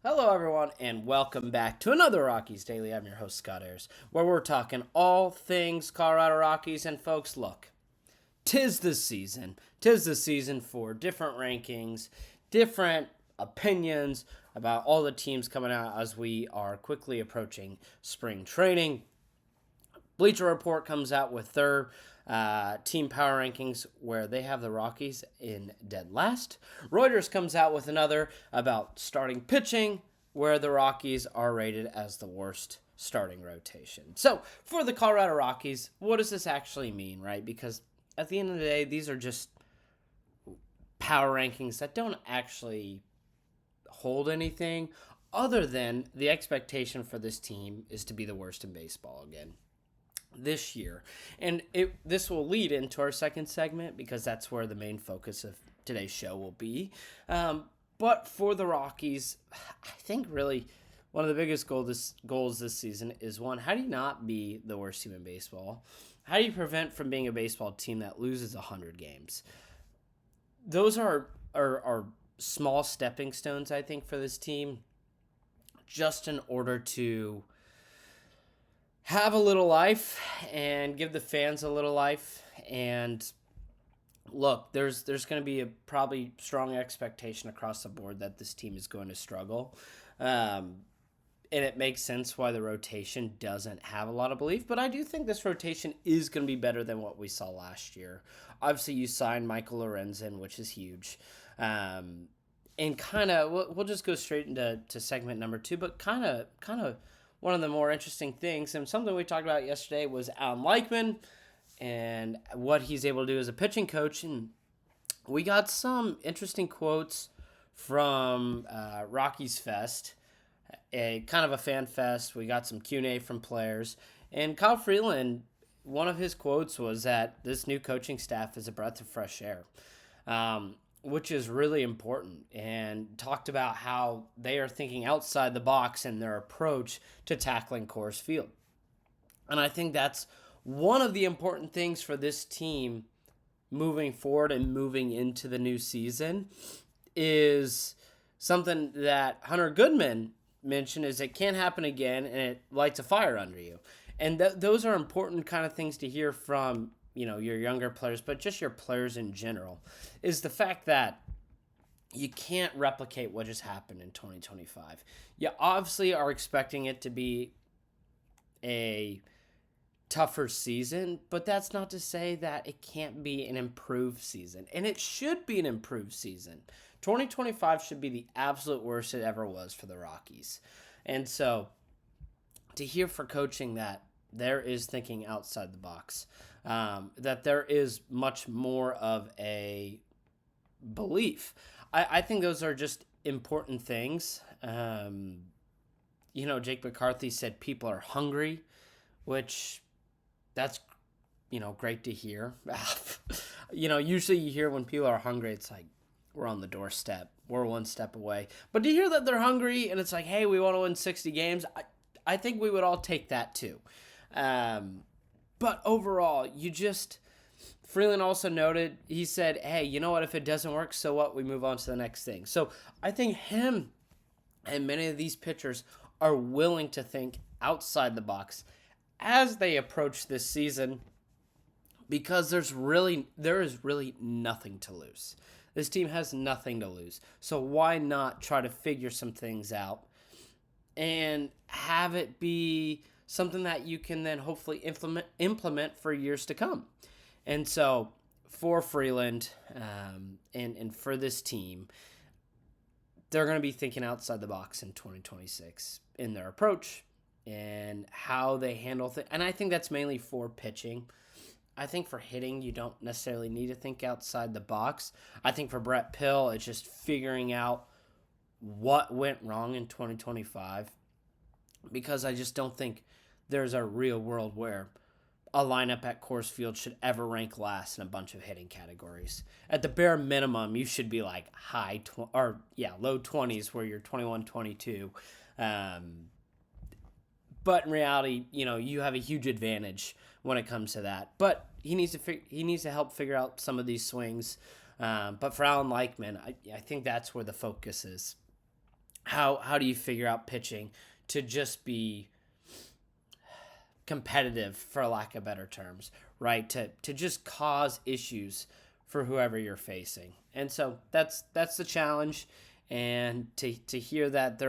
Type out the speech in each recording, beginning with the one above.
Hello, everyone, and welcome back to another Rockies Daily. I'm your host, Scott Ayers, where we're talking all things Colorado Rockies. And folks, look, tis the season. Tis the season for different rankings, different opinions about all the teams coming out as we are quickly approaching spring training. Bleacher Report comes out with their team power rankings where they have the Rockies in dead last. Reuters comes out with another about starting pitching where the Rockies are rated as the worst starting rotation. So for the Colorado Rockies, what does this actually mean, right? Because at the end of the day, these are just power rankings that don't actually hold anything other than the expectation for this team is to be the worst in baseball again this year. And this will lead into our second segment because that's where the main focus of today's show will be. But for the Rockies, I think really one of the biggest goals this season is one, how do you not be the worst team in baseball? How do you prevent from being a baseball team that loses 100 games? Those are small stepping stones, I think, for this team, just in order to have a little life and give the fans a little life. And look, there's going to be a probably strong expectation across the board that this team is going to struggle. And it makes sense why the rotation doesn't have a lot of belief. But I do think this rotation is going to be better than what we saw last year. Obviously, you signed Michael Lorenzen, which is huge. And kind of, we'll just go straight into segment number 2. But kind of one of the more interesting things, and something we talked about yesterday, was Alan Leichman and what he's able to do as a pitching coach. And we got some interesting quotes from Rockies Fest, a kind of a fan fest. We got some Q&A from players. And Kyle Freeland, one of his quotes was that this new coaching staff is a breath of fresh air, which is really important, and talked about how they are thinking outside the box in their approach to tackling Coors Field. And I think that's one of the important things for this team moving forward and moving into the new season is something that Hunter Goodman mentioned is it can't happen again, and it lights a fire under you. And those are important kind of things to hear from your younger players, but just your players in general, is the fact that you can't replicate what just happened in 2025. You obviously are expecting it to be a tougher season, but that's not to say that it can't be an improved season. And it should be an improved season. 2025 should be the absolute worst it ever was for the Rockies. And so to hear for coaching that there is thinking outside the box, that there is much more of a belief. I think those are just important things. Jake McCarthy said people are hungry, which that's, great to hear. Usually you hear when people are hungry, it's like, we're on the doorstep. We're one step away. But to hear that they're hungry and it's like, hey, we want to win 60 games, I think we would all take that too. But overall, Freeland also noted, he said, hey, you know what, if it doesn't work, so what? We move on to the next thing. So I think him and many of these pitchers are willing to think outside the box as they approach this season because there is really nothing to lose. This team has nothing to lose. So why not try to figure some things out and have it be something that you can then hopefully implement for years to come. And so for Freeland and for this team, they're going to be thinking outside the box in 2026 in their approach and how they handle things. And I think that's mainly for pitching. I think for hitting, you don't necessarily need to think outside the box. I think for Brett Pill, it's just figuring out what went wrong in 2025, because I just don't think there's a real world where a lineup at Coors Field should ever rank last in a bunch of hitting categories. At the bare minimum, you should be like low 20s where you're 21, 22. But in reality, you have a huge advantage when it comes to that. But he needs to help figure out some of these swings. But for Alan Leichman, I think that's where the focus is. how do you figure out pitching to just be competitive, for lack of better terms, right? To just cause issues for whoever you're facing. And so that's the challenge. And to hear that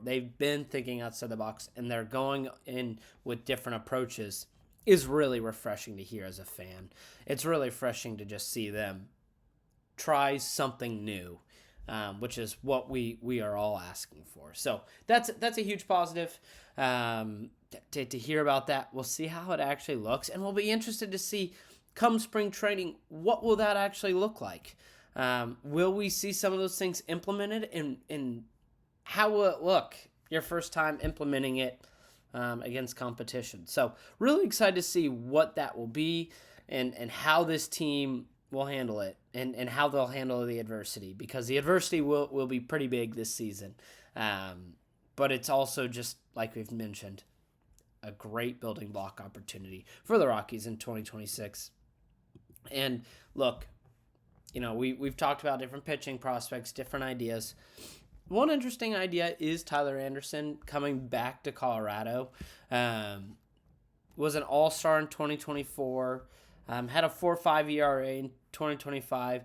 they've been thinking outside the box and they're going in with different approaches is really refreshing to hear as a fan. It's really refreshing to just see them try something new, which is what we are all asking for. So that's a huge positive. To hear about that, we'll see how it actually looks, and we'll be interested to see come spring training, what will that actually look like? Will we see some of those things implemented, and how will it look your first time implementing it against competition? So really excited to see what that will be and how this team will handle it and how they'll handle the adversity, because the adversity will be pretty big this season. But it's also, just like we've mentioned, a great building block opportunity for the Rockies in 2026. And look, we've talked about different pitching prospects, different ideas. One interesting idea is Tyler Anderson coming back to Colorado. Was an all-star in 2024. Had a 4.5 ERA in 2025.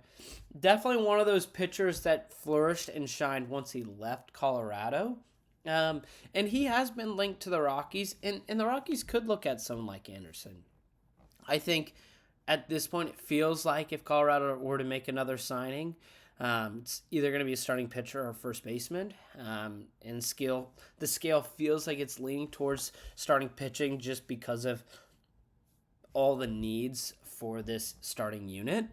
Definitely one of those pitchers that flourished and shined once he left Colorado. And he has been linked to the Rockies, and the Rockies could look at someone like Anderson. I think at this point it feels like if Colorado were to make another signing, it's either going to be a starting pitcher or first baseman. And the scale feels like it's leaning towards starting pitching just because of all the needs for this starting unit.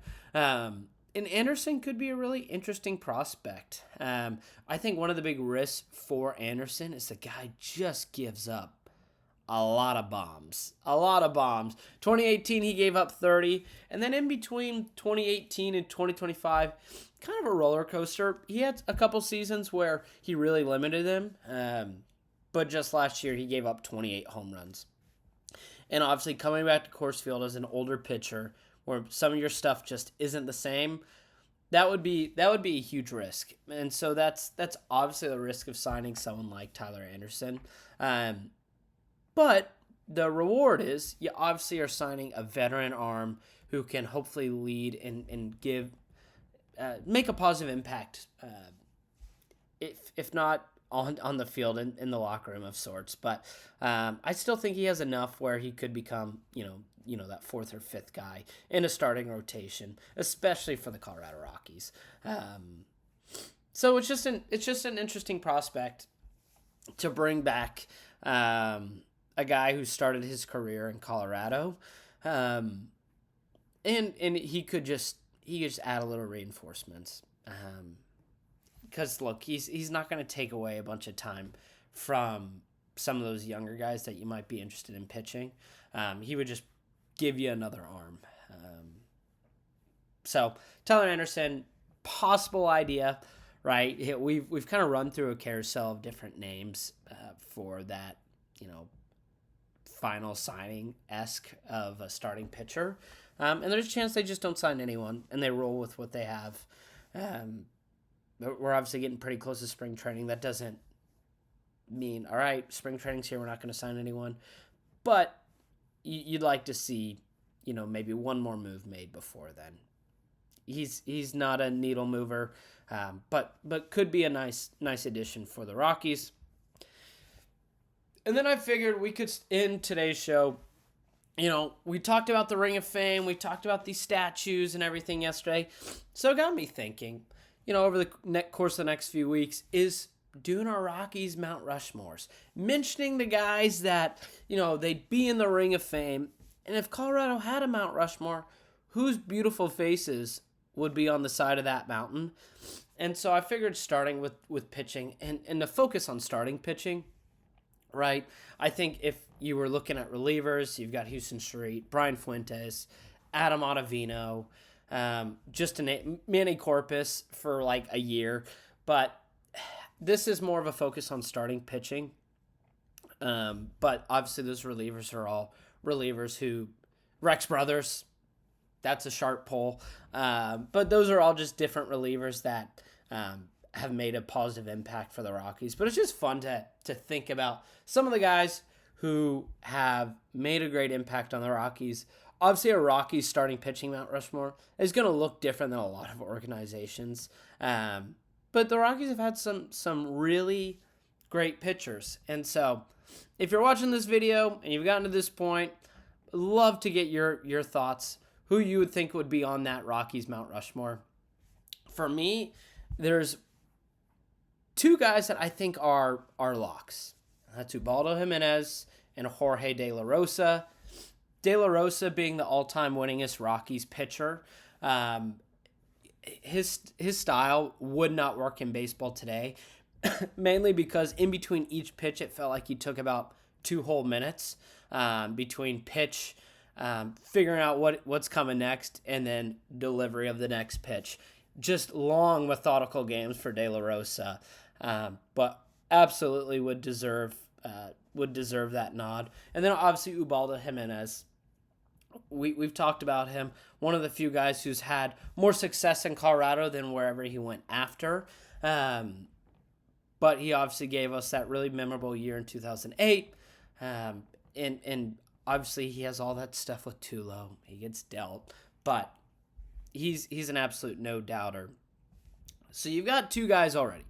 And Anderson could be a really interesting prospect. I think one of the big risks for Anderson is the guy just gives up a lot of bombs. 2018, he gave up 30. And then in between 2018 and 2025, kind of a roller coaster. He had a couple seasons where he really limited them. But just last year, he gave up 28 home runs. And obviously coming back to Coors Field as an older pitcher, where some of your stuff just isn't the same, that would be a huge risk. And so that's obviously the risk of signing someone like Tyler Anderson. But the reward is you obviously are signing a veteran arm who can hopefully lead and make a positive impact, if not on the field in the locker room of sorts. But I still think he has enough where he could become, that fourth or fifth guy in a starting rotation, especially for the Colorado Rockies. So it's just an interesting prospect to bring back a guy who started his career in Colorado, and he could just add a little reinforcements. Because look, he's not going to take away a bunch of time from some of those younger guys that you might be interested in pitching. He would just give you another arm. So Tyler Anderson, possible idea, right? We've kind of run through a carousel of different names for that, final signing-esque of a starting pitcher. And there's a chance they just don't sign anyone and they roll with what they have. We're obviously getting pretty close to spring training. That doesn't mean, all right, spring training's here, we're not going to sign anyone. But you'd like to see, maybe one more move made before then. He's not a needle mover, but could be a nice addition for the Rockies. And then I figured we could end today's show. We talked about the Ring of Fame. We talked about these statues and everything yesterday. So it got me thinking, over the course of the next few weeks, is doing our Rockies Mount Rushmores. Mentioning the guys that, they'd be in the Ring of Fame. And if Colorado had a Mount Rushmore, whose beautiful faces would be on the side of that mountain? And so I figured starting with pitching and to focus on starting pitching, right? I think if you were looking at relievers, you've got Houston Street, Brian Fuentes, Adam Ottavino, just to name Manny Corpus for like a year. But this is more of a focus on starting pitching. But obviously those relievers are all relievers who, Rex Brothers, that's a sharp pull. But those are all just different relievers that have made a positive impact for the Rockies. But it's just fun to think about some of the guys who have made a great impact on the Rockies. Obviously, a Rockies starting pitching Mount Rushmore is going to look different than a lot of organizations. But the Rockies have had some really great pitchers. And so if you're watching this video and you've gotten to this point, I'd love to get your thoughts, who you would think would be on that Rockies Mount Rushmore. For me, there's two guys that I think are locks. That's Ubaldo Jimenez and Jorge De La Rosa. De La Rosa being the all-time winningest Rockies pitcher. His style would not work in baseball today, mainly because in between each pitch, it felt like he took about 2 whole minutes between pitch, figuring out what's coming next, and then delivery of the next pitch. Just long, methodical games for De La Rosa, but absolutely would deserve that nod. And then obviously Ubaldo Jimenez. We've talked about him, one of the few guys who's had more success in Colorado than wherever he went after. But he obviously gave us that really memorable year in 2008. And obviously he has all that stuff with Tulo. He gets dealt, but he's an absolute no-doubter. So you've got 2 guys already.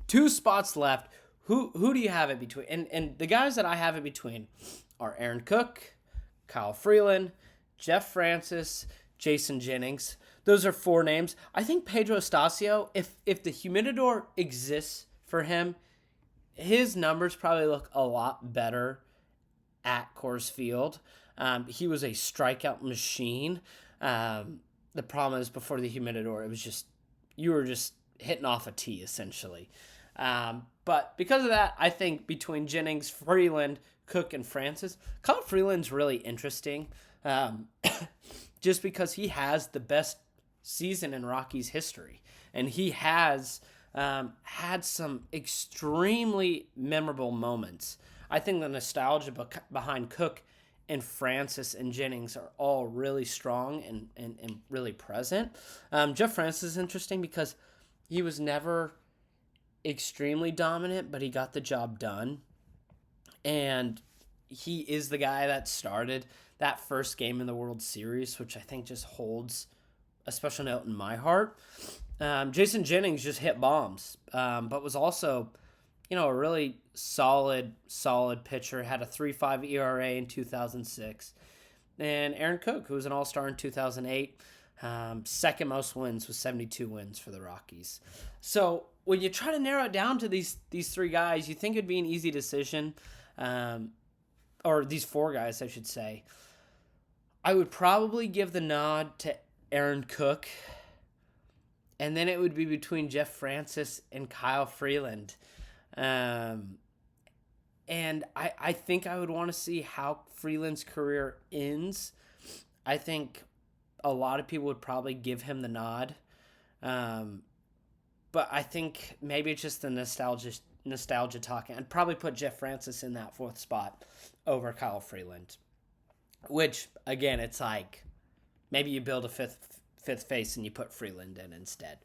2 spots left. Who do you have it between? And the guys that I have it between are Aaron Cook, Kyle Freeland, Jeff Francis, Jason Jennings. Those are 4 names. I think Pedro Estacio, if the Humidor exists for him, his numbers probably look a lot better at Coors Field. He was a strikeout machine. The problem is before the Humidor, it was just, you were just hitting off a tee essentially. But because of that, I think between Jennings, Freeland, Cook, and Francis, Kyle Freeland's really interesting. Just because he has the best season in Rockies history. And he has had some extremely memorable moments. I think the nostalgia behind Cook and Francis and Jennings are all really strong and really present. Jeff Francis is interesting because he was never extremely dominant, but he got the job done. And he is the guy that started that first game in the World Series, which I think just holds a special note in my heart. Jason Jennings just hit bombs, but was also, a really solid pitcher. Had a 3.5 ERA in 2006. And Aaron Cook, who was an All-Star in 2008, second most wins with 72 wins for the Rockies. So when you try to narrow it down to these 3 guys, you think it'd be an easy decision, or these 4 guys, I should say. I would probably give the nod to Aaron Cook, and then it would be between Jeff Francis and Kyle Freeland. And I think I would want to see how Freeland's career ends. I think a lot of people would probably give him the nod. But I think maybe it's just the nostalgia talking. I'd probably put Jeff Francis in that 4th spot over Kyle Freeland. Which, again, it's like maybe you build a fifth face and you put Freeland in instead.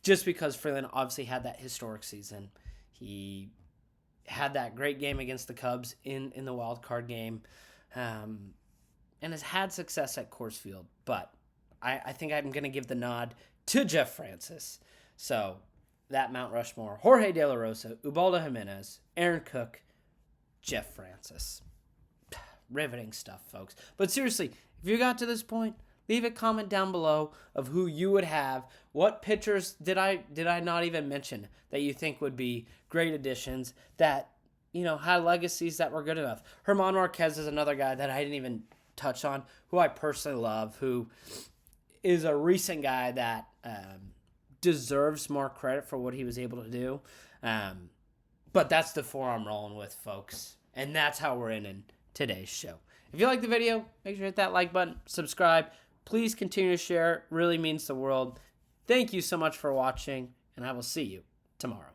Just because Freeland obviously had that historic season. He had that great game against the Cubs in the wild card game, and has had success at Coors Field. But I think I'm going to give the nod to Jeff Francis. So that Mount Rushmore: Jorge De La Rosa, Ubaldo Jimenez, Aaron Cook, Jeff Francis. Riveting stuff, folks. But seriously, if you got to this point, leave a comment down below of who you would have. What pitchers did I not even mention that you think would be great additions that, had legacies that were good enough? German Marquez is another guy that I didn't even touch on, who I personally love, who is a recent guy that deserves more credit for what he was able to do. But that's the 4 I'm rolling with, folks. And that's how we're ending today's show. If you like the video, make sure to hit that like button, subscribe. Please continue to share. It really means the world. Thank you so much for watching, and I will see you tomorrow.